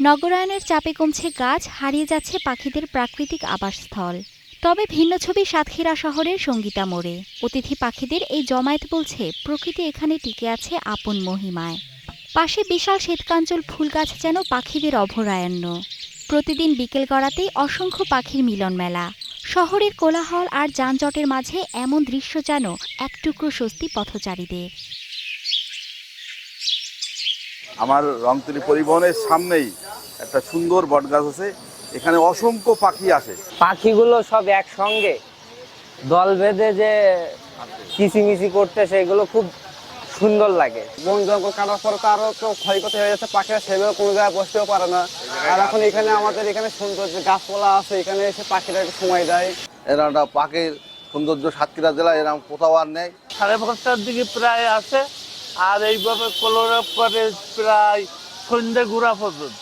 নগরায়নের চাপে কমছে গাছ, হারিয়ে যাচ্ছে পাখিদের প্রাকৃতিক আবাসস্থল। তবে ভিন্ন ছবি সাতক্ষীরা শহরের সঙ্গীতা মোড়ে। অতিথি পাখিদের এই জমায়েত বলছে প্রকৃতি এখানে টিকে আছে আপন মহিমায়। পাশে বিশাল শ্বেতকাঞ্চল ফুল গাছ যেন পাখিদের অভয়ারণ্য। প্রতিদিন বিকেল গড়াতেই অসংখ্য পাখির মিলন মেলা। শহরের কোলাহল আর যানজটের মাঝে এমন দৃশ্য যেন এক টুকরো স্বস্তি পথচারীদের। আমার রংতুলি পরিবহনের সামনেই একটা সুন্দর বটগাছ আছে, এখানে অসংখ্য পাখি আসে। পাখিগুলো সব একসঙ্গে দল বেঁধে যে কিচিমিচি করতে, সেগুলো খুব সুন্দর লাগে। বন জঙ্গল কাটার পরে তো আরো তো ক্ষয়ক্ষতি হয়ে যাচ্ছে, পাখিরা সেভাবে কোনো জায়গায় বসতেও পারে না। আর এখন এখানে আমাদের এখানে সুন্দর যে গাছপালা আছে, এখানে এসে পাখিরা একটু সময় দেয়। এরকম একটা পাখির সৌন্দর্য সাতক্ষীরা জেলায় এরকম কোথাও আর নেই। 5:30টার দিকে প্রায় আসে, আর এইভাবে কলরব করে প্রায় সন্ধ্যে ঘোরা পর্যন্ত।